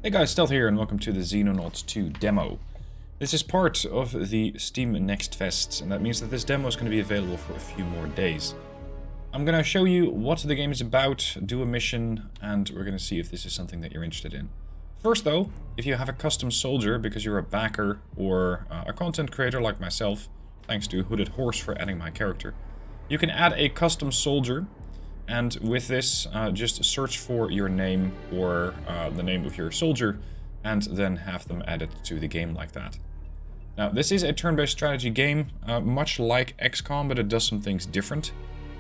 Hey guys, Stealth here and welcome to the Xenonauts 2 demo. This is part of the Steam Next Fest, and that means that this demo is going to be available for a few more days. I'm going to show you what the game is about, do a mission, and we're going to see if this is something that you're interested in. First though, if you have a custom soldier because you're a backer or a content creator like myself, thanks to Hooded Horse for adding my character, you can add a custom soldier. And with this, just search for your name or the name of your soldier and then have them added to the game like that. Now, this is a turn-based strategy game, much like XCOM, but it does some things different,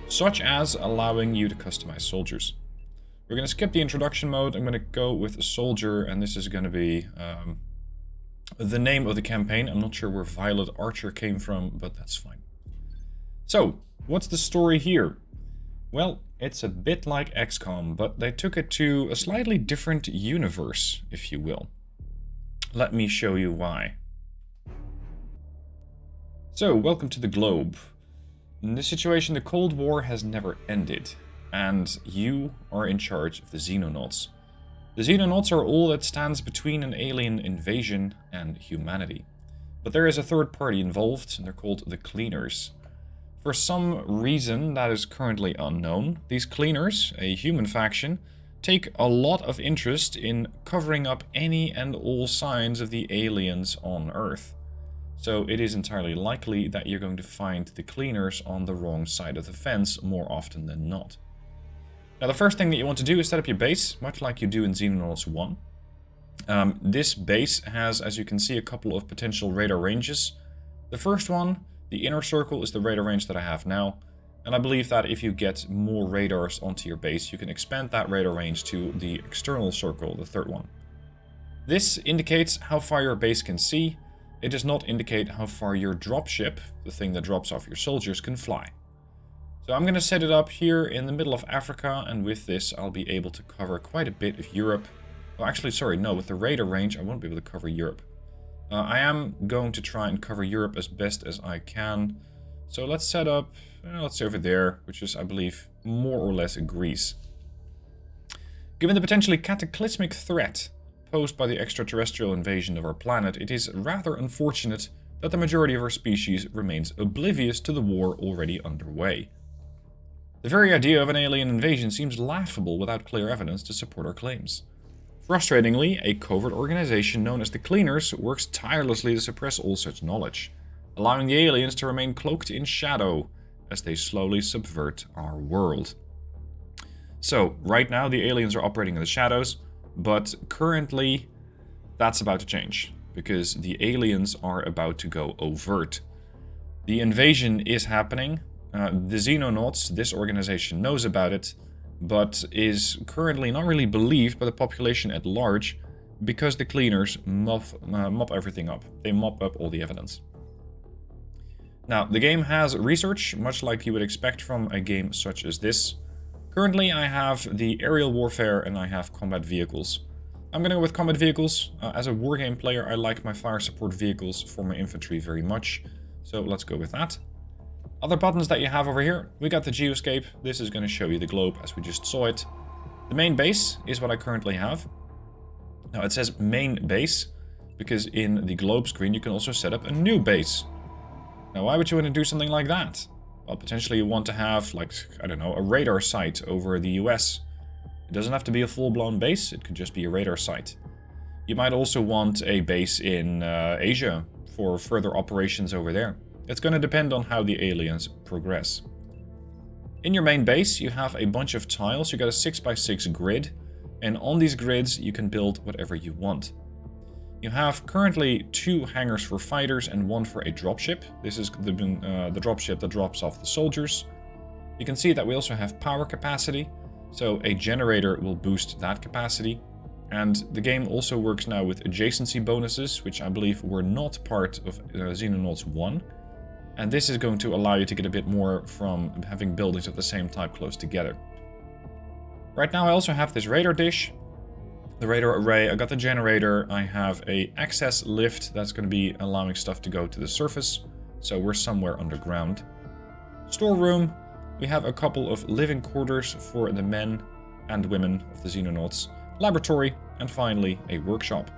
such as allowing you to customize soldiers. We're going to skip the introduction mode. I'm going to go with a soldier, and this is going to be the name of the campaign. I'm not sure where Violet Archer came from, but that's fine. So, what's the story here? Well, it's a bit like XCOM, but they took it to a slightly different universe, if you will. Let me show you why. So, welcome to the globe. In this situation, the Cold War has never ended, and you are in charge of the Xenonauts. The Xenonauts are all that stands between an alien invasion and humanity. But there is a third party involved, and they're called the Cleaners. For some reason that is currently unknown, these Cleaners, a human faction, take a lot of interest in covering up any and all signs of the aliens on Earth. So it is entirely likely that you're going to find the Cleaners on the wrong side of the fence more often than not. Now the first thing that you want to do is set up your base, much like you do in Xenonauts 1. This base has, as you can see, a couple of potential radar ranges. The first one, the inner circle, is the radar range that I have now, and I believe that if you get more radars onto your base, you can expand that radar range to the external circle, the third one. This indicates how far your base can see. It does not indicate how far your dropship, the thing that drops off your soldiers, can fly. So I'm going to set it up here in the middle of Africa, and with this I'll be able to cover quite a bit of Europe. Oh, actually, sorry, no, with the radar range I won't be able to cover Europe. I am going to try and cover Europe as best as I can. So let's set up, let's say over there, which is, I believe, more or less Greece. Given the potentially cataclysmic threat posed by the extraterrestrial invasion of our planet, it is rather unfortunate that the majority of our species remains oblivious to the war already underway. The very idea of an alien invasion seems laughable without clear evidence to support our claims. Frustratingly, a covert organization known as the Cleaners works tirelessly to suppress all such knowledge, allowing the aliens to remain cloaked in shadow as they slowly subvert our world. So, right now the aliens are operating in the shadows, but currently that's about to change, because the aliens are about to go overt. The invasion is happening. The Xenonauts, this organization, knows about it, but is currently not really believed by the population at large because the Cleaners mop everything up. They mop up all the evidence. Now, the game has research, much like you would expect from a game such as this. Currently, I have the aerial warfare and I have combat vehicles. I'm going to go with combat vehicles. As a wargame player, I like my fire support vehicles for my infantry very much, so let's go with that. Other buttons that you have over here, we got the geoscape. This is going to show you the globe as we just saw it. The main base is what I currently have. Now it says main base, because in the globe screen you can also set up a new base. Now why would you want to do something like that? Well, potentially you want to have, like, I don't know, a radar site over the US. It doesn't have to be a full-blown base, it could just be a radar site. You might also want a base in Asia for further operations over there. It's going to depend on how the aliens progress. In your main base, you have a bunch of tiles. You got a 6x6 grid, and on these grids, you can build whatever you want. You have currently 2 hangars for fighters and 1 for a dropship. This is the dropship that drops off the soldiers. You can see that we also have power capacity, so a generator will boost that capacity. And the game also works now with adjacency bonuses, which I believe were not part of Xenonauts 1. And this is going to allow you to get a bit more from having buildings of the same type close together. Right now I also have this radar dish, the radar array, I got the generator, I have a access lift that's going to be allowing stuff to go to the surface, so we're somewhere underground. Storeroom, we have a couple of living quarters for the men and women of the Xenonauts. Laboratory, and finally a workshop.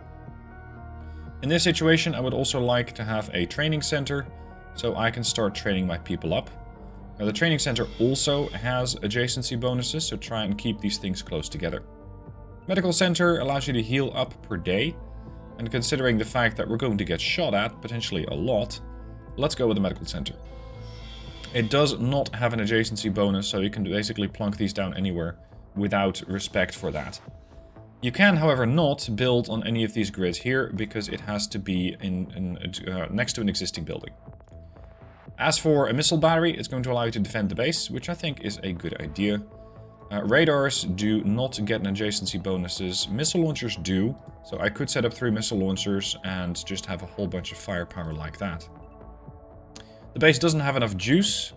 In this situation, I would also like to have a training center, so I can start training my people up. Now, the training center also has adjacency bonuses, so try and keep these things close together. Medical center allows you to heal up per day, and considering the fact that we're going to get shot at, potentially a lot, let's go with the medical center. It does not have an adjacency bonus, so you can basically plunk these down anywhere without respect for that. You can, however, not build on any of these grids here, because it has to be next to an existing building. As for a missile battery, it's going to allow you to defend the base, which I think is a good idea. Radars do not get an adjacency bonuses. Missile launchers do, so I could set up 3 missile launchers and just have a whole bunch of firepower like that. The base doesn't have enough juice.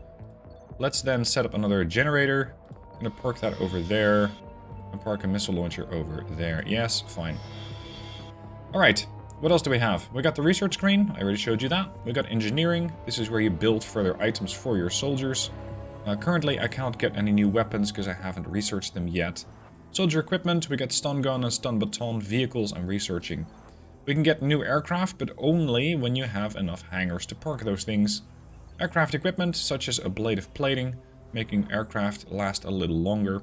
Let's then set up another generator. I'm going to park that over there and park a missile launcher over there. Yes, fine. Alright, what else do we have? We got the research screen. I already showed you that. We got engineering. This is where you build further items for your soldiers. Currently, I can't get any new weapons because I haven't researched them yet. Soldier equipment, we get stun gun and stun baton, vehicles, and researching. We can get new aircraft, but only when you have enough hangars to park those things. Aircraft equipment, such as a blade of plating, making aircraft last a little longer.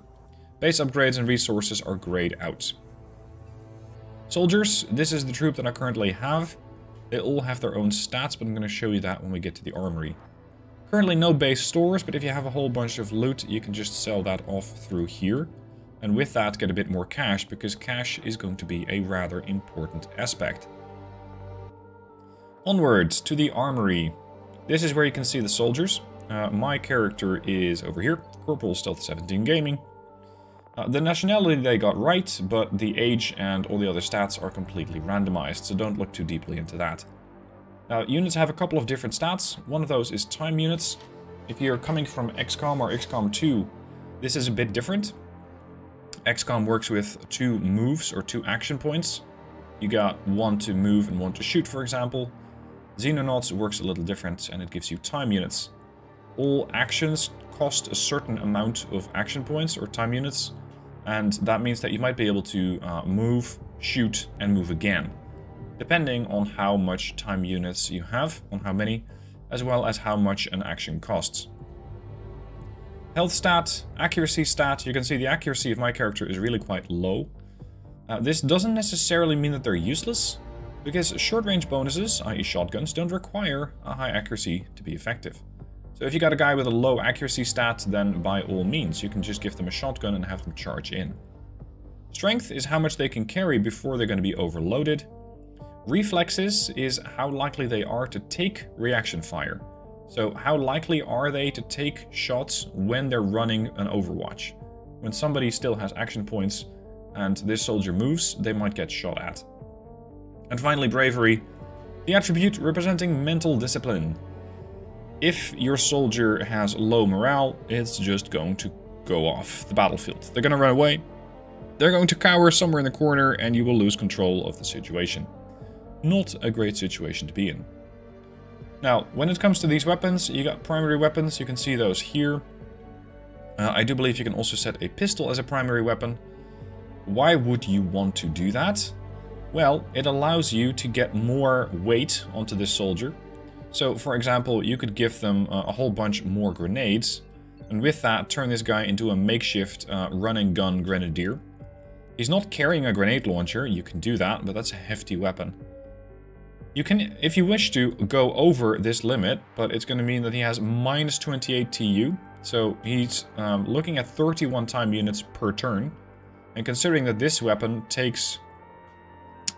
Base upgrades and resources are grayed out. Soldiers, this is the troop that I currently have. They all have their own stats, but I'm going to show you that when we get to the armory. Currently no base stores, but if you have a whole bunch of loot, you can just sell that off through here. And with that get a bit more cash, because cash is going to be a rather important aspect. Onwards to the armory. This is where you can see the soldiers. My character is over here, Corporal Stealth 17 Gaming. The nationality they got right, but the age and all the other stats are completely randomized, so don't look too deeply into that. Now, units have a couple of different stats. One of those is time units. If you're coming from XCOM or XCOM 2, this is a bit different. XCOM works with 2 moves or 2 action points. You got 1 to move and 1 to shoot, for example. Xenonauts works a little different, and it gives you time units. All actions cost a certain amount of action points or time units, and that means that you might be able to move, shoot, and move again, depending on how much time units you have, on how many, as well as how much an action costs. Health stat, accuracy stat, you can see the accuracy of my character is really quite low. This doesn't necessarily mean that they're useless, because short-range bonuses, i.e. shotguns, don't require a high accuracy to be effective. So if you got a guy with a low accuracy stat, then by all means, you can just give them a shotgun and have them charge in. Strength is how much they can carry before they're going to be overloaded. Reflexes is how likely they are to take reaction fire. So how likely are they to take shots when they're running an overwatch? When somebody still has action points and this soldier moves, they might get shot at. And finally, bravery, the attribute representing mental discipline. If your soldier has low morale, it's just going to go off the battlefield. They're going to run away, they're going to cower somewhere in the corner, and you will lose control of the situation. Not a great situation to be in. Now, when it comes to these weapons, you got primary weapons, you can see those here. I do believe you can also set a pistol as a primary weapon. Why would you want to do that? Well, it allows you to get more weight onto this soldier. So, for example, you could give them a whole bunch more grenades, and with that, turn this guy into a makeshift running gun grenadier. He's not carrying a grenade launcher, you can do that, but that's a hefty weapon. You can, if you wish to, go over this limit, but it's going to mean that he has minus 28 TU, so he's looking at 31 time units per turn, and considering that this weapon takes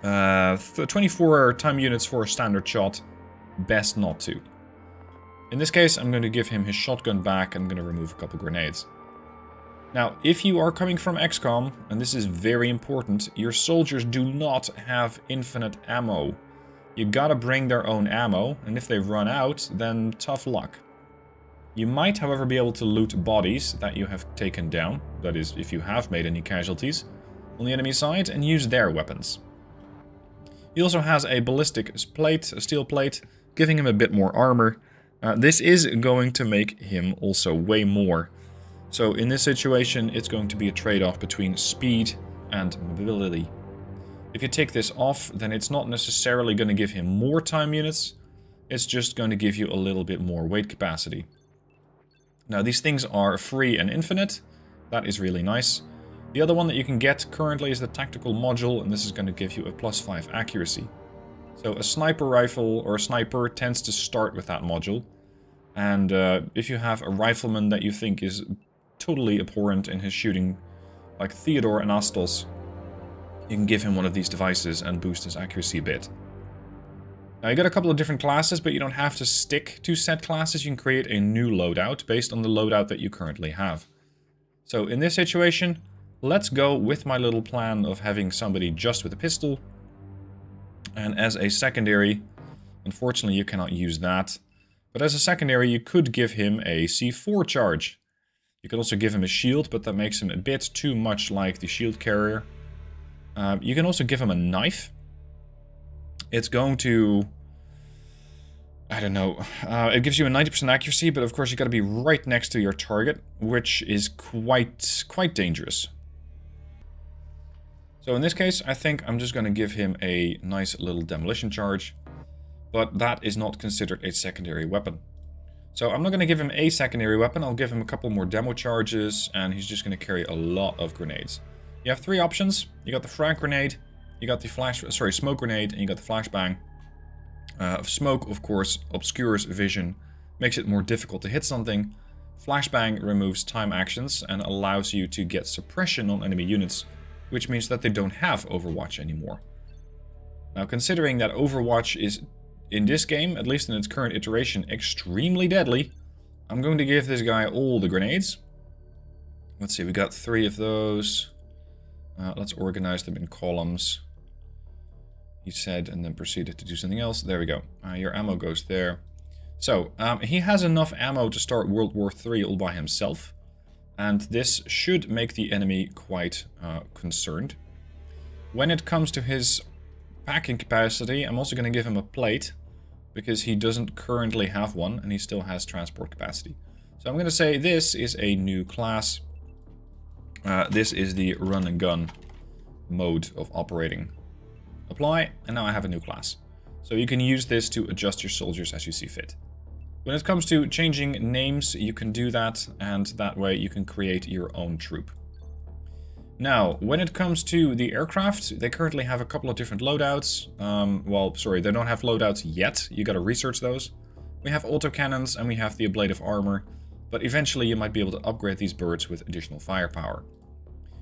24 time units for a standard shot, best not to. In this case, I'm going to give him his shotgun back, and I'm going to remove a couple grenades. Now, if you are coming from XCOM, and this is very important, your soldiers do not have infinite ammo. You gotta bring their own ammo, and if they run out, then tough luck. You might, however, be able to loot bodies that you have taken down, that is, if you have made any casualties, on the enemy side, and use their weapons. He also has a ballistic plate, a steel plate, giving him a bit more armor. This is going to make him also way more. So in this situation, it's going to be a trade-off between speed and mobility. If you take this off, then it's not necessarily going to give him more time units. It's just going to give you a little bit more weight capacity. Now, these things are free and infinite. That is really nice. The other one that you can get currently is the tactical module, and this is going to give you a +5 accuracy. So a sniper rifle or a sniper tends to start with that module. And if you have a rifleman that you think is totally abhorrent in his shooting, like Theodore and Astos, you can give him one of these devices and boost his accuracy a bit. Now, you got a couple of different classes, but you don't have to stick to set classes. You can create a new loadout based on the loadout that you currently have. So in this situation, let's go with my little plan of having somebody just with a pistol. And as a secondary, unfortunately you cannot use that. But as a secondary, you could give him a C4 charge. You could also give him a shield, but that makes him a bit too much like the shield carrier. You can also give him a knife. It's going to... I don't know. It gives you a 90% accuracy, but of course you got to be right next to your target, which is quite dangerous. So in this case, I think I'm just going to give him a nice little demolition charge. But that is not considered a secondary weapon. So I'm not going to give him a secondary weapon. I'll give him a couple more demo charges, and he's just going to carry a lot of grenades. You have three options. You got the frag grenade, you got the smoke grenade, and you got the flashbang. Smoke, of course, obscures vision, makes it more difficult to hit something. Flashbang removes time actions and allows you to get suppression on enemy units, which means that they don't have Overwatch anymore. Now, considering that Overwatch is, in this game, at least in its current iteration, extremely deadly, I'm going to give this guy all the grenades. Let's see, we got 3 of those. Let's organize them in columns. He said, and then proceeded to do something else. There we go. Your ammo goes there. So, he has enough ammo to start World War III all by himself. And this should make the enemy quite concerned. When it comes to his packing capacity, I'm also going to give him a plate, because he doesn't currently have one, and he still has transport capacity. So I'm going to say this is a new class. This is the run and gun mode of operating. Apply, and now I have a new class. So you can use this to adjust your soldiers as you see fit. When it comes to changing names, you can do that, and that way you can create your own troop. Now, when it comes to the aircraft, they currently have a couple of different loadouts. Well, sorry, they don't have loadouts yet. You gotta research those. We have autocannons and we have the ablative armor, but eventually you might be able to upgrade these birds with additional firepower.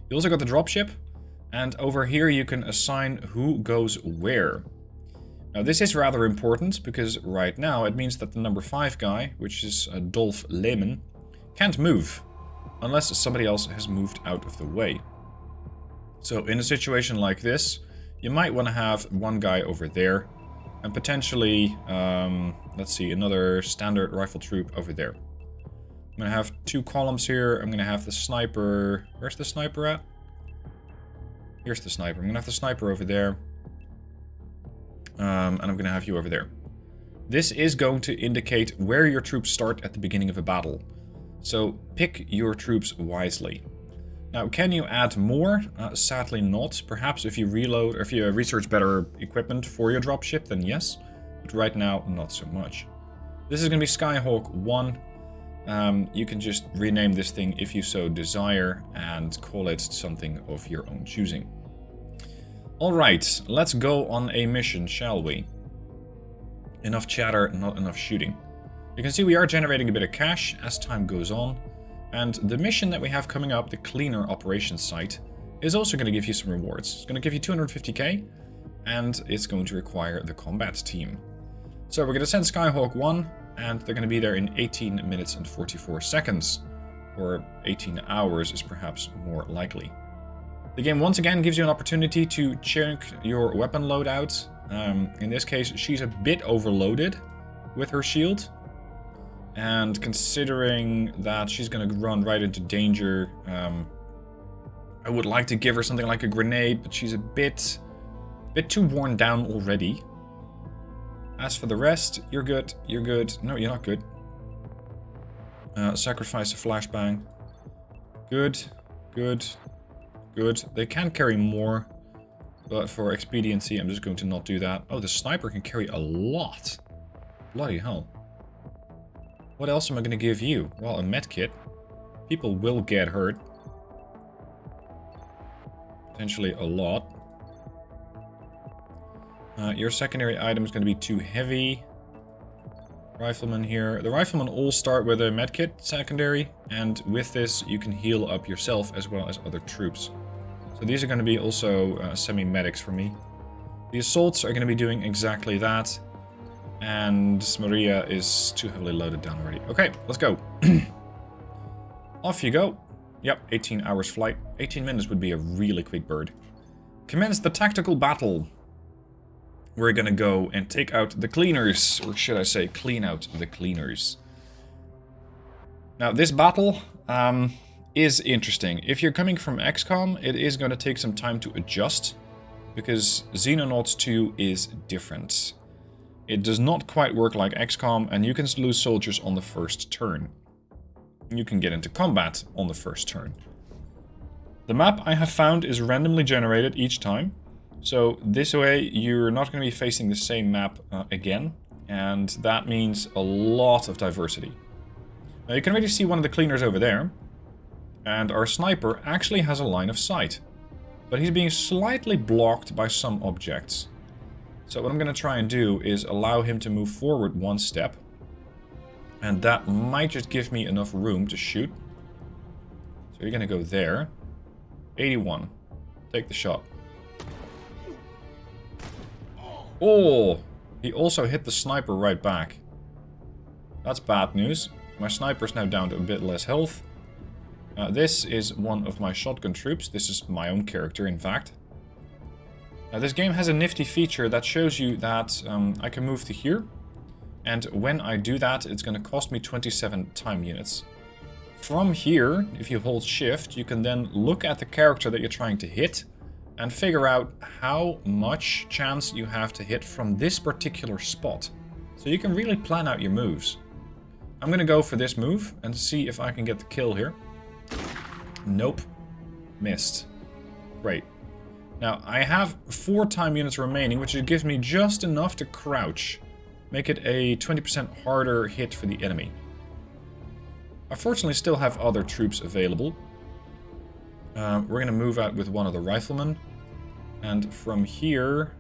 You also got the dropship, and over here you can assign who goes where. Now, this is rather important because right now it means that the number 5 guy, which is Dolph Lehman, can't move unless somebody else has moved out of the way. So in a situation like this, you might want to have one guy over there, and potentially, let's see, another standard rifle troop over there. I'm going to have 2 columns here. I'm going to have the sniper... Where's the sniper at? Here's the sniper. I'm going to have the sniper over there. And I'm going to have you over there. This is going to indicate where your troops start at the beginning of a battle. So pick your troops wisely. Now, can you add more? Sadly not. Perhaps if you reload, or if you research better equipment for your dropship, then yes. But right now, not so much. This is going to be Skyhawk 1. You can just rename this thing if you so desire and call it something of your own choosing. Alright, let's go on a mission, shall we? Enough chatter, not enough shooting. You can see we are generating a bit of cash as time goes on. And the mission that we have coming up, the Cleaner Operations Site, is also going to give you some rewards. It's going to give you 250k, and it's going to require the combat team. So we're going to send Skyhawk 1, and they're going to be there in 18 minutes and 44 seconds. Or 18 hours is perhaps more likely. The game once again gives you an opportunity to check your weapon loadout. In this case, she's a bit overloaded with her shield. And considering that she's going to run right into danger, I would like to give her something like a grenade, but she's a bit too worn down already. As for the rest, you're good, you're good. No, you're not good. Sacrifice a flashbang. Good, good, good. They can carry more. But for expediency, I'm just going to not do that. Oh, the sniper can carry a lot. Bloody hell. What else am I going to give you? Well, a medkit. People will get hurt. Potentially a lot. Your secondary item is going to be too heavy. Rifleman here. The riflemen all start with a medkit secondary, and with this you can heal up yourself as well as other troops. So these are going to be also semi-medics for me. The assaults are going to be doing exactly that. And Maria is too heavily loaded down already. Okay, let's go. Off you go. Yep, 18 hours flight. 18 minutes would be a really quick bird. Commence the tactical battle. We're gonna go and take out the cleaners. Or should I say, clean out the cleaners. Now, this battle is interesting. If you're coming from XCOM, it is going to take some time to adjust. Because Xenonauts 2 is different. It does not quite work like XCOM, and you can lose soldiers on the first turn. You can get into combat on the first turn. The map I have found is randomly generated each time. So this way you're not going to be facing the same map again. And that means a lot of diversity. Now you can already see one of the cleaners over there. And our sniper actually has a line of sight. But he's being slightly blocked by some objects. So what I'm going to try and do is allow him to move forward one step. And that might just give me enough room to shoot. So you're going to go there. 81. Take the shot. Oh! He also hit the sniper right back. That's bad news. My sniper's now down to a bit less health. This is one of my shotgun troops. This is my own character, in fact. Now, this game has a nifty feature that shows you that I can move to here. And when I do that, it's going to cost me 27 time units. From here, if you hold shift, you can then look at the character that you're trying to hit and figure out how much chance you have to hit from this particular spot. So you can really plan out your moves. I'm going to go for this move and see if I can get the kill here. Nope. Missed. Great. Now, I have 4 time units remaining, which gives me just enough to crouch. Make it a 20% harder hit for the enemy. I fortunately still have other troops available. We're going to move out with one of the riflemen. And from here,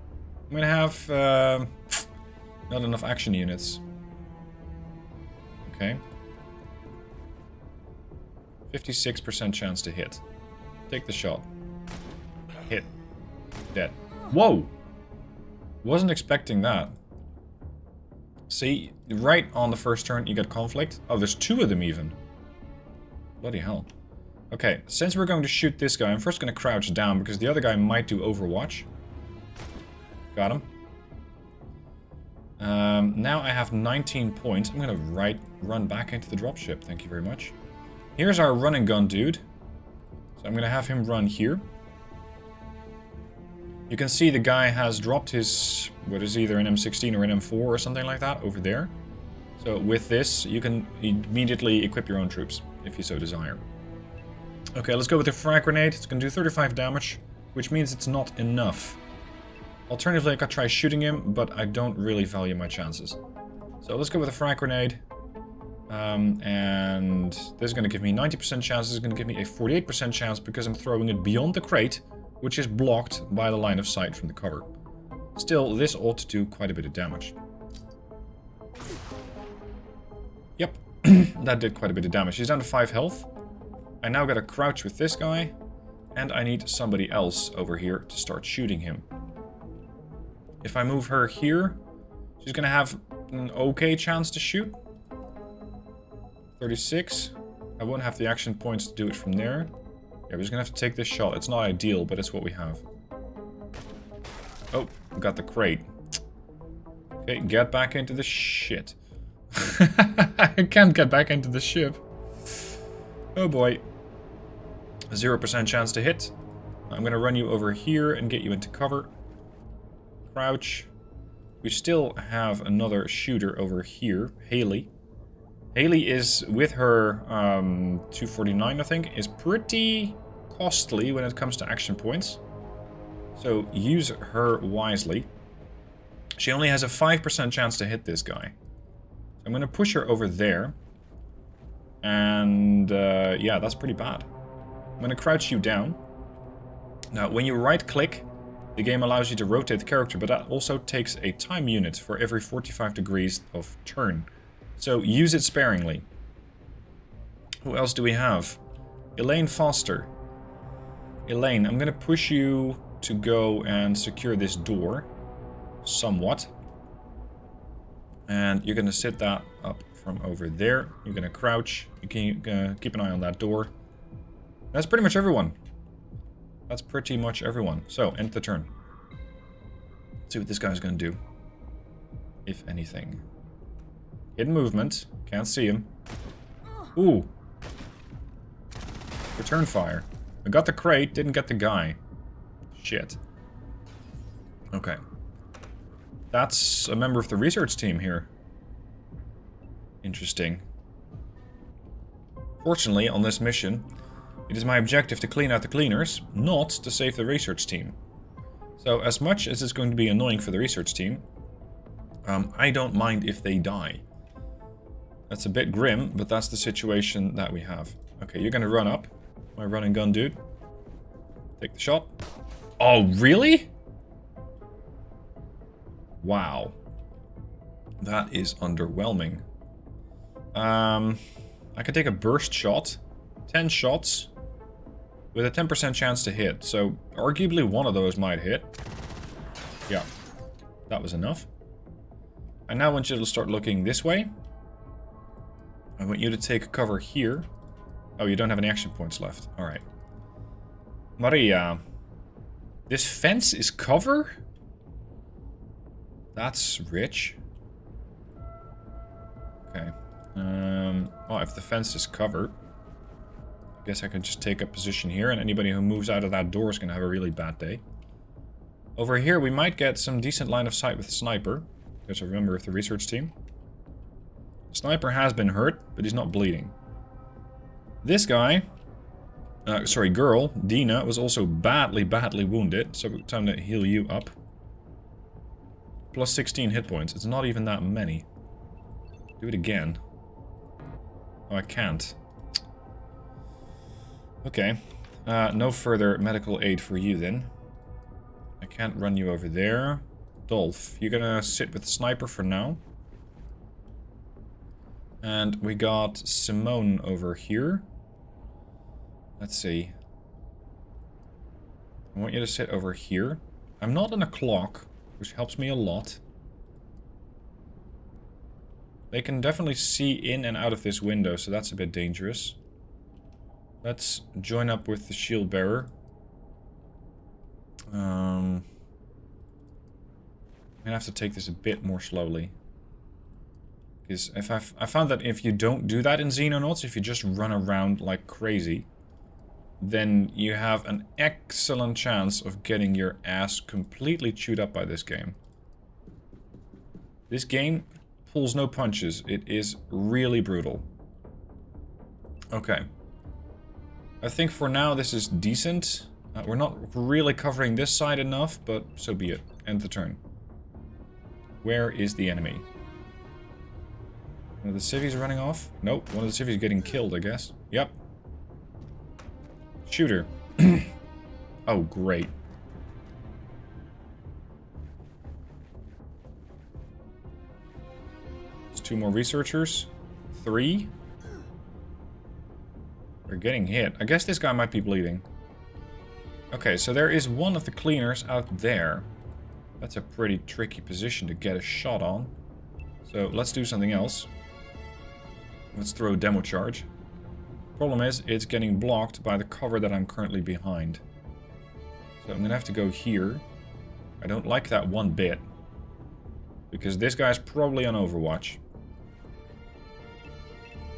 I'm going to have not enough action units. Okay. 56% chance to hit. Take the shot. Hit. Dead. Whoa! Wasn't expecting that. See, right on the first turn you get conflict. Oh, there's 2 of them even. Bloody hell. Okay, since we're going to shoot this guy, I'm first going to crouch down because the other guy might do Overwatch. Got him. Now I have 19 points. I'm going to run back into the dropship. Thank you very much. Here's our run and gun dude. So I'm going to have him run here. You can see the guy has dropped his, what is either an M16 or an M4 or something like that over there. So with this, you can immediately equip your own troops, if you so desire. Okay, let's go with the frag grenade. It's going to do 35 damage, which means it's not enough. Alternatively, I could try shooting him, but I don't really value my chances. So let's go with a frag grenade. And this is going to give me 90% chance. This is going to give me a 48% chance because I'm throwing it beyond the crate, which is blocked by the line of sight from the cover. Still, this ought to do quite a bit of damage. Yep, that did quite a bit of damage. He's down to 5 health. I now got to crouch with this guy, and I need somebody else over here to start shooting him. If I move her here, she's going to have an okay chance to shoot. 36. I won't have the action points to do it from there. Yeah, we're just going to have to take this shot. It's not ideal, but it's what we have. Oh, we got the crate. Okay, get back into the shit. I can't get back into the ship. Oh boy. 0% chance to hit. I'm going to run you over here and get you into cover. Crouch. We still have another shooter over here. Haley. Haley is, with her 249, I think, is pretty costly when it comes to action points. So use her wisely. She only has a 5% chance to hit this guy. I'm going to push her over there. And yeah, that's pretty bad. I'm going to crouch you down. Now, when you right-click, the game allows you to rotate the character, but that also takes a time unit for every 45 degrees of turn. So use it sparingly. Who else do we have? Elaine Foster. Elaine, I'm going to push you to go and secure this door. Somewhat. And you're going to sit that up from over there. You're going to crouch. You can keep an eye on that door. That's pretty much everyone. That's pretty much everyone. So, end the turn. Let's see what this guy's going to do. If anything. Hidden movement. Can't see him. Ooh. Return fire. I got the crate, didn't get the guy. Shit. Okay. That's a member of the research team here. Interesting. Fortunately, on this mission, it is my objective to clean out the cleaners, not to save the research team. So, as much as it's going to be annoying for the research team, I don't mind if they die. That's a bit grim, but that's the situation that we have. Okay, you're gonna run up. My run and gun dude. Take the shot. Oh, really? Wow. That is underwhelming. I could take a burst shot. 10 shots. With a 10% chance to hit. So, arguably one of those might hit. Yeah. That was enough. I now want you to start looking this way. I want you to take cover here. Oh, you don't have any action points left. Alright. Maria. This fence is cover? That's rich. Okay. Well, if the fence is covered, I guess I could just take a position here, and anybody who moves out of that door is going to have a really bad day. Over here, we might get some decent line of sight with the sniper. There's a member of the research team. The sniper has been hurt, but he's not bleeding. This guy, girl, Dina, was also badly wounded, so time to heal you up. Plus 16 hit points. It's not even that many. Do it again. Oh, I can't. Okay. No further medical aid for you then. I can't run you over there. Dolph, you're gonna sit with the sniper for now. And we got Simone over here. Let's see. I want you to sit over here. I'm not in a clock, which helps me a lot. They can definitely see in and out of this window, so that's a bit dangerous. Let's join up with the shield bearer. I'm gonna have to take this a bit more slowly. Because if I found that if you don't do that in Xenonauts, if you just run around like crazy, then you have an excellent chance of getting your ass completely chewed up by this game. This game pulls no punches. It is really brutal. Okay. I think for now this is decent. We're not really covering this side enough, but so be it. End the turn. Where is the enemy? One of the civvies running off? Nope, one of the civvies getting killed, I guess. Yep. Shooter. Oh, great. There's 2 more researchers. 3. They're getting hit. I guess this guy might be bleeding. Okay, so there is one of the cleaners out there. That's a pretty tricky position to get a shot on. So let's do something else. Let's throw a demo charge. Problem is, it's getting blocked by the cover that I'm currently behind. So I'm gonna have to go here. I don't like that one bit. Because this guy's probably on Overwatch.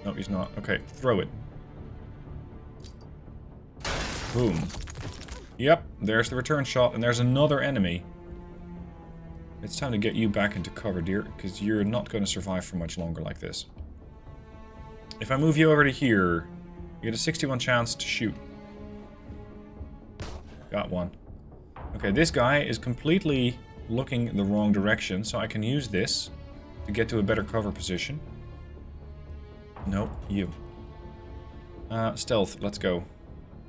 No, he's not. Okay, throw it. Boom. Yep, there's the return shot, and there's another enemy. It's time to get you back into cover, dear, because you're not going to survive for much longer like this. If I move you over to here, you get a 61 chance to shoot. Got one. Okay, this guy is completely looking the wrong direction, so I can use this to get to a better cover position. No, you. Stealth, let's go.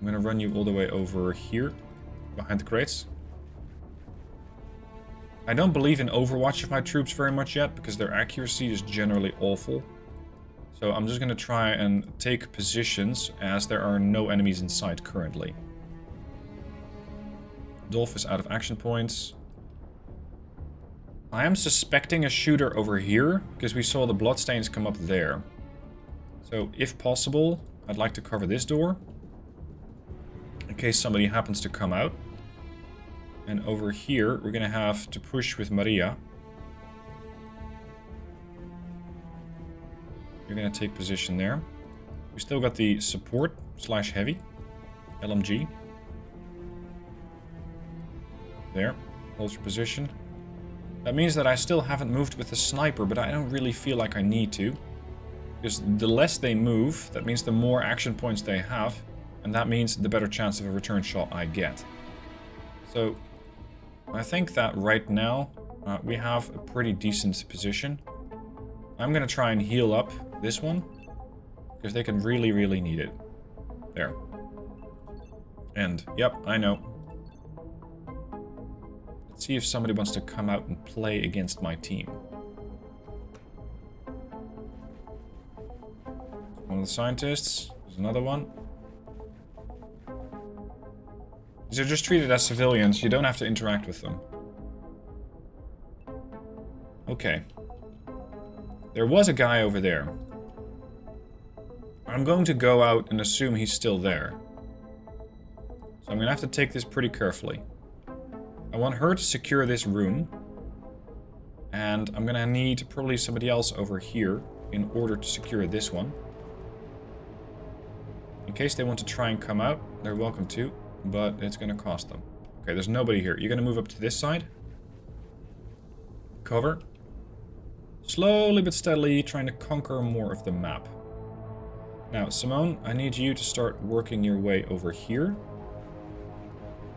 I'm gonna run you all the way over here, behind the crates. I don't believe in Overwatch of my troops very much yet, because their accuracy is generally awful. So I'm just gonna try and take positions, as there are no enemies in sight currently. Dolph is out of action points. I am suspecting a shooter over here, because we saw the bloodstains come up there. So, if possible, I'd like to cover this door, in case somebody happens to come out. And over here, we're gonna have to push with Maria. You're gonna take position there. We still got the support / heavy LMG. There, hold your position. That means that I still haven't moved with the sniper, but I don't really feel like I need to. Because the less they move, that means the more action points they have, and that means the better chance of a return shot I get. So, I think that right now, we have a pretty decent position. I'm gonna try and heal up this one, because they can really, really need it. There. And, yep, I know. Let's see if somebody wants to come out and play against my team. One of the scientists. There's another one. These are just treated as civilians. You don't have to interact with them. Okay. There was a guy over there. I'm going to go out and assume he's still there. So I'm going to have to take this pretty carefully. I want her to secure this room. And I'm going to need probably somebody else over here in order to secure this one. In case they want to try and come out, they're welcome to, but it's going to cost them. Okay, there's nobody here. You're going to move up to this side. Cover. Slowly but steadily trying to conquer more of the map. Now, Simone, I need you to start working your way over here.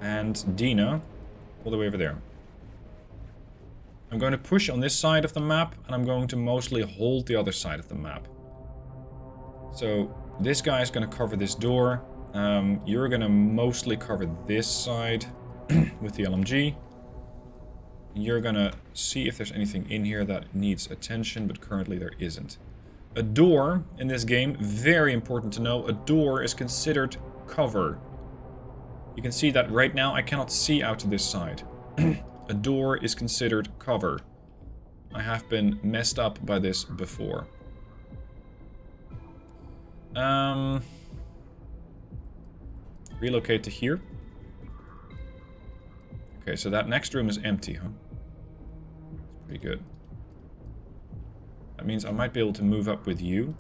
And Dina, all the way over there. I'm going to push on this side of the map, and I'm going to mostly hold the other side of the map. So, this guy is going to cover this door. You're going to mostly cover this side with the LMG. You're going to see if there's anything in here that needs attention, but currently there isn't. A door in this game, very important to know, a door is considered cover. You can see that right now I cannot see out to this side. A door is considered cover. I have been messed up by this before. Relocate to here. Okay, so that next room is empty, huh? That's pretty good. That means I might be able to move up with you.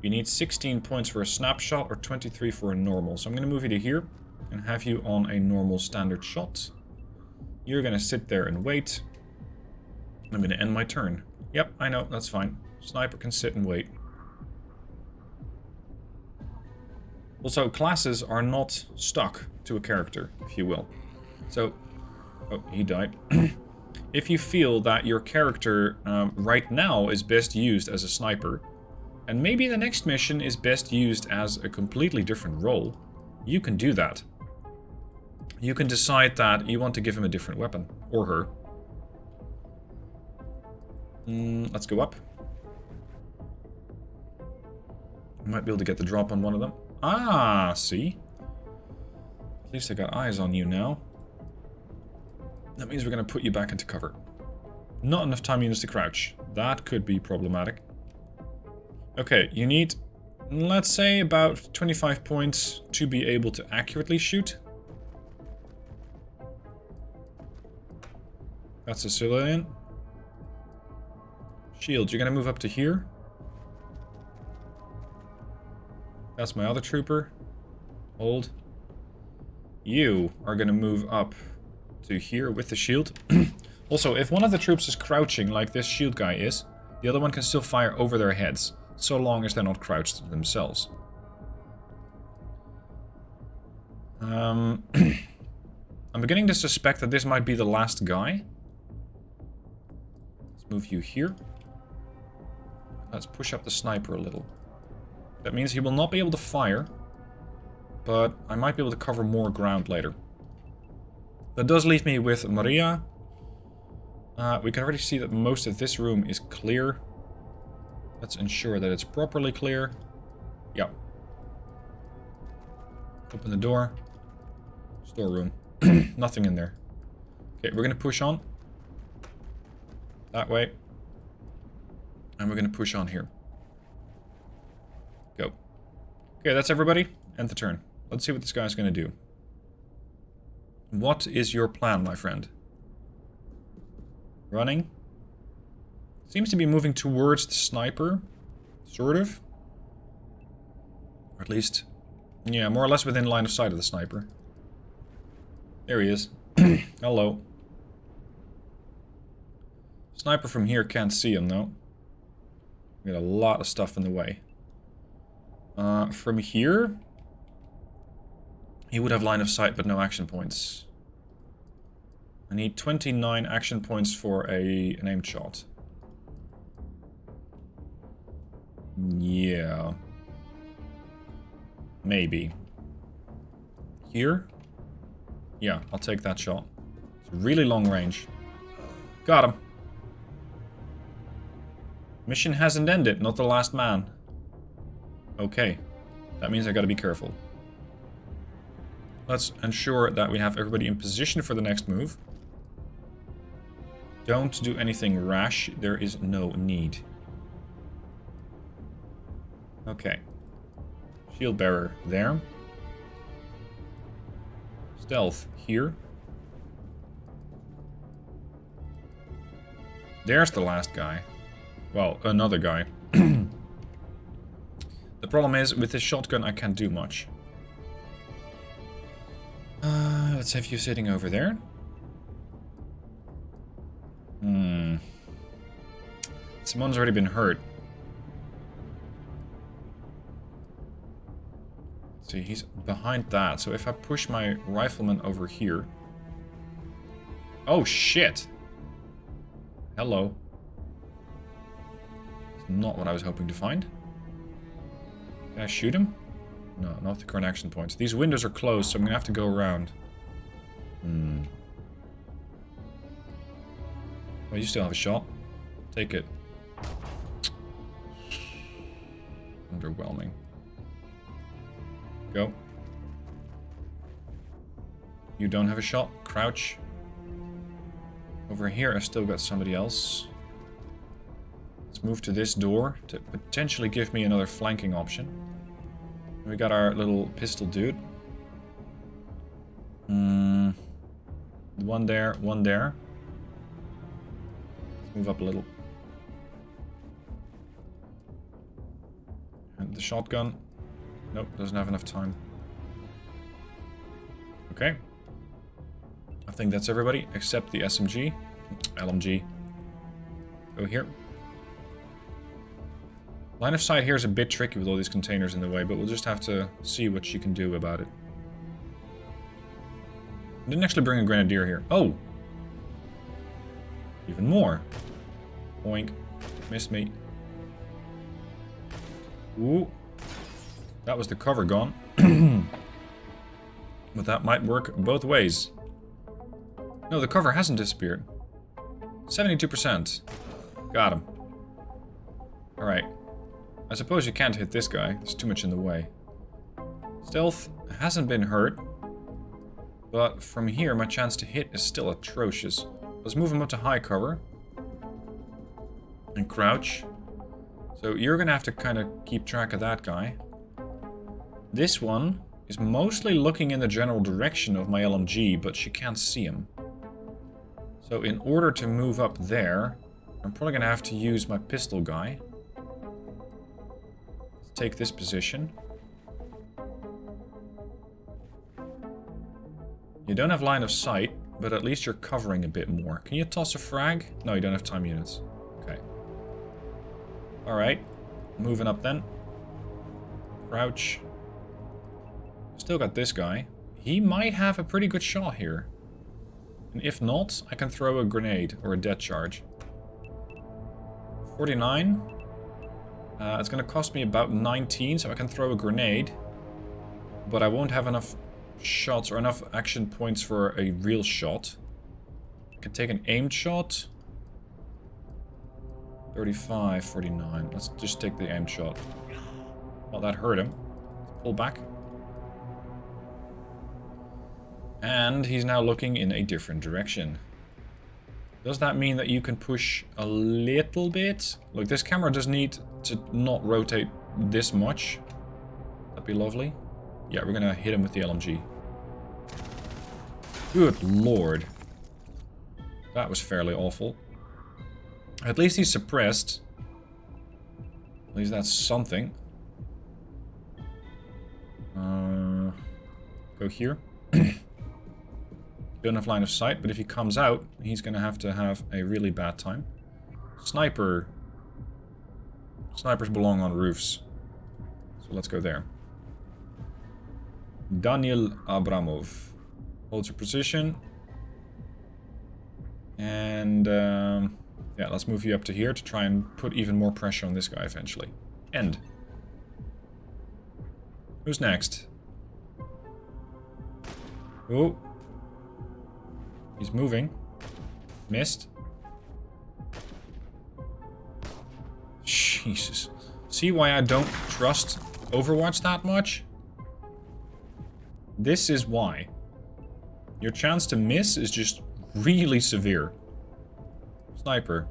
You need 16 points for a snapshot or 23 for a normal. So I'm going to move you to here and have you on a normal standard shot. You're going to sit there and wait. I'm going to end my turn. Yep, I know, that's fine. Sniper can sit and wait. Also, classes are not stuck to a character, if you will. So, oh, he died. If you feel that your character right now is best used as a sniper, and maybe the next mission is best used as a completely different role, you can do that. You can decide that you want to give him a different weapon, or her. Let's go up. Might be able to get the drop on one of them. Ah, see? At least I got eyes on you now. That means we're going to put you back into cover. Not enough time units to crouch. That could be problematic. Okay, you need, let's say, about 25 points to be able to accurately shoot. That's a civilian. Shield, you're going to move up to here. That's my other trooper. Hold. You are going to move up to here with the shield. Also, if one of the troops is crouching like this shield guy is, the other one can still fire over their heads, so long as they're not crouched themselves. I'm beginning to suspect that this might be the last guy. Let's move you here. Let's push up the sniper a little. That means he will not be able to fire, but I might be able to cover more ground later. That does leave me with Maria. We can already see that most of this room is clear. Let's ensure that it's properly clear. Yep. Open the door. Storeroom. Nothing in there. Okay, we're gonna push on. That way. And we're gonna push on here. Go. Okay, that's everybody. End the turn. Let's see what this guy's gonna do. What is your plan, my friend? Running. Seems to be moving towards the sniper. Sort of. Or at least, yeah, more or less within line of sight of the sniper. There he is. Hello. Sniper from here can't see him, though. We got a lot of stuff in the way. From here, he would have line of sight, but no action points. I need 29 action points for an aimed shot. Yeah. Maybe. Here? Yeah, I'll take that shot. It's really long range. Got him. Mission hasn't ended, not the last man. Okay. That means I gotta be careful. Let's ensure that we have everybody in position for the next move. Don't do anything rash. There is no need. Okay. Shield bearer there. Stealth here. There's the last guy. Well, another guy. The problem is, with this shotgun I can't do much. Let's have you sitting over there. Someone's already been hurt. Let's see, he's behind that. So if I push my rifleman over here... Oh, shit! Hello. It's not what I was hoping to find. Can I shoot him? No, not the current action points. These windows are closed, so I'm gonna have to go around. Well, you still have a shot. Take it. Underwhelming. Go. You don't have a shot. Crouch. Over here, I still got somebody else. Let's move to this door to potentially give me another flanking option. We got our little pistol dude. One there, one there. Let's move up a little. And the shotgun. Nope, doesn't have enough time. Okay. I think that's everybody except the SMG. LMG. Go here. Line of sight here is a bit tricky with all these containers in the way, but we'll just have to see what she can do about it. I didn't actually bring a grenadier here. Oh! Even more. Boink. Missed me. Ooh. That was the cover gone. But that might work both ways. No, the cover hasn't disappeared. 72%. Got him. Alright. I suppose you can't hit this guy. There's too much in the way. Stealth hasn't been hurt. But from here, my chance to hit is still atrocious. Let's move him up to high cover. And crouch. So you're gonna have to kind of keep track of that guy. This one is mostly looking in the general direction of my LMG, but she can't see him. So in order to move up there, I'm probably gonna have to use my pistol guy. Let's take this position. You don't have line of sight, but at least you're covering a bit more. Can you toss a frag? No, you don't have time units. Okay. Alright. Moving up then. Crouch. Still got this guy. He might have a pretty good shot here. And if not, I can throw a grenade or a dead charge. 49. It's going to cost me about 19, so I can throw a grenade. But I won't have enough shots or enough action points for a real shot. I can take an aimed shot. 35, 49. Let's just take the aimed shot. Well, that hurt him. Pull back. And he's now looking in a different direction. Does that mean that you can push a little bit? Look, this camera does need to not rotate this much. That'd be lovely. Yeah, we're gonna hit him with the LMG. Good lord. That was fairly awful. At least he's suppressed. At least that's something. Go here. Don't have line of sight, but if he comes out, he's gonna have to have a really bad time. Sniper. Snipers belong on roofs. So let's go there. Daniel Abramov. Hold your position. And yeah, let's move you up to here to try and put even more pressure on this guy eventually. End. Who's next? Oh. He's moving. Missed. Jesus. See why I don't trust Overwatch that much? This is why. Your chance to miss is just really severe. Sniper.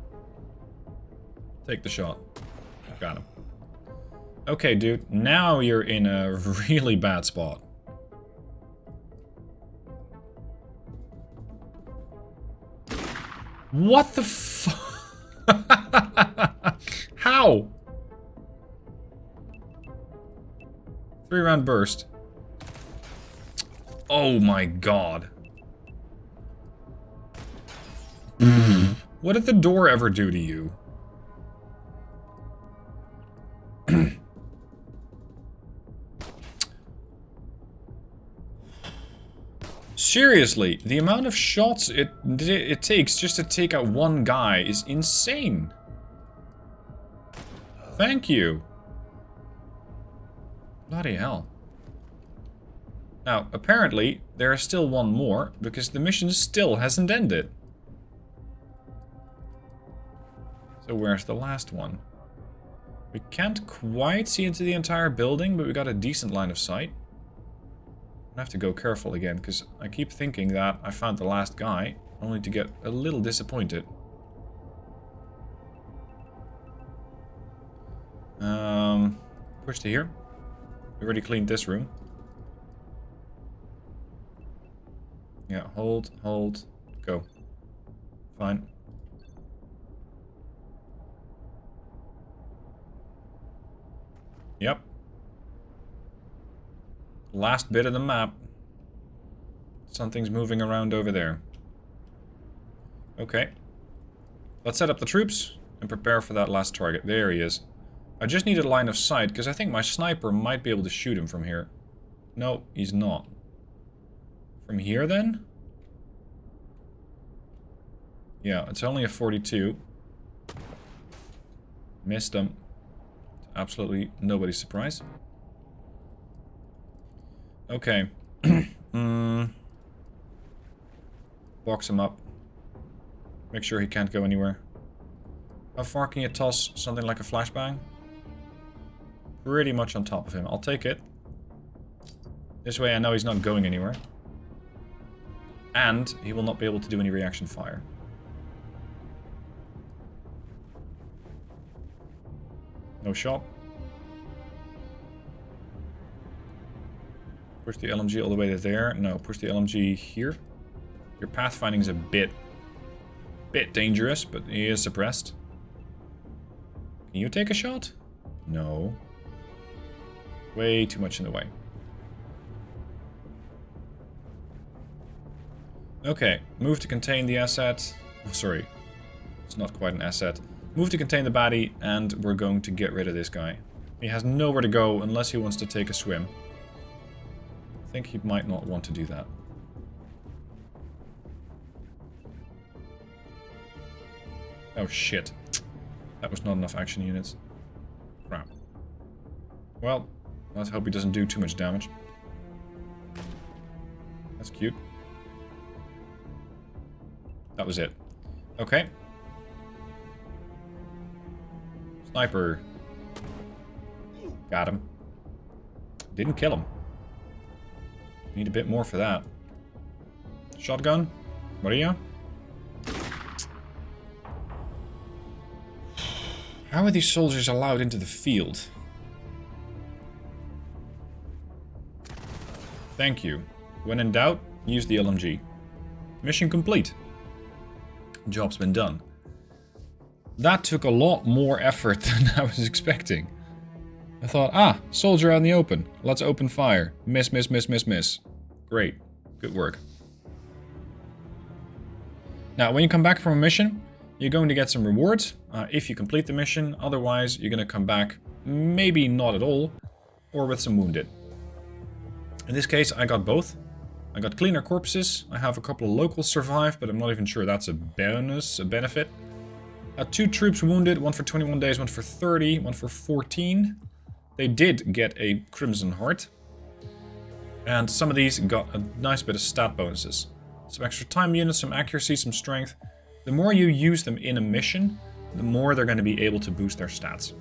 Take the shot. Got him. Okay, dude. Now you're in a really bad spot. What the fuck? How? 3-round burst. Oh my god. What did the door ever do to you? Seriously, the amount of shots it takes just to take out one guy is insane. Thank you. Bloody hell. Now, apparently, there is still one more, because the mission still hasn't ended. So where's the last one? We can't quite see into the entire building, but we got a decent line of sight. I have to go careful again, because I keep thinking that I found the last guy, only to get a little disappointed. Push to here. We already cleaned this room. Yeah, hold, go. Fine. Yep. Last bit of the map. Something's moving around over there. Okay. Let's set up the troops and prepare for that last target. There he is. I just need a line of sight because I think my sniper might be able to shoot him from here. No, he's not. From here then? Yeah, it's only a 42. Missed him. Absolutely nobody's surprise. Okay. Box him up. Make sure he can't go anywhere. How far can you toss something like a flashbang? Pretty much on top of him. I'll take it. This way I know he's not going anywhere. And he will not be able to do any reaction fire. No shot. Push the LMG all the way to there. No, push the LMG here. Your pathfinding is a bit dangerous, but he is suppressed. Can you take a shot? No. Way too much in the way. Okay, move to contain the asset. Oh, sorry, it's not quite an asset. Move to contain the baddie, and we're going to get rid of this guy. He has nowhere to go unless he wants to take a swim. I think he might not want to do that. Oh shit. That was not enough action units. Crap. Well, let's hope he doesn't do too much damage. That's cute. That was it. Okay. Sniper. Got him. Didn't kill him. Need a bit more for that. Shotgun. Maria. How are these soldiers allowed into the field? Thank you. When in doubt, use the LMG. Mission complete. Job's been done. That took a lot more effort than I was expecting. I thought, soldier out in the open. Let's open fire. Miss, miss, miss, miss, miss. Great. Good work. Now, when you come back from a mission, you're going to get some rewards if you complete the mission. Otherwise, you're going to come back maybe not at all, or with some wounded. In this case, I got both. I got cleaner corpses. I have a couple of locals survive, but I'm not even sure that's a bonus, a benefit. 2 troops wounded, one for 21 days, one for 30, one for 14. They did get a Crimson Heart. And some of these got a nice bit of stat bonuses. Some extra time units, some accuracy, some strength. The more you use them in a mission, the more they're going to be able to boost their stats.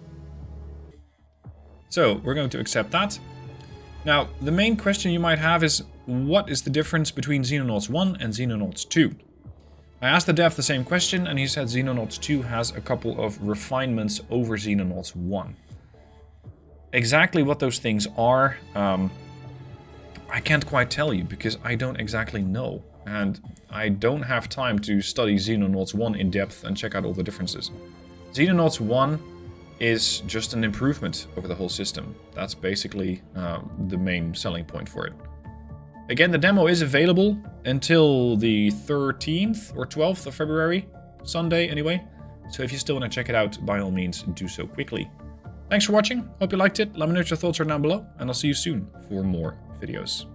So, we're going to accept that. Now, the main question you might have is, what is the difference between Xenonauts 1 and Xenonauts 2? I asked the dev the same question, and he said Xenonauts 2 has a couple of refinements over Xenonauts 1. Exactly what those things are, I can't quite tell you, because I don't exactly know. And I don't have time to study Xenonauts 1 in depth and check out all the differences. Xenonauts 1 is just an improvement over the whole system. That's basically the main selling point for it. Again, the demo is available until the 13th or 12th of February. Sunday, anyway. So if you still want to check it out, by all means, do so quickly. Thanks for watching. Hope you liked it. Let me know what your thoughts are down below. And I'll see you soon for more videos.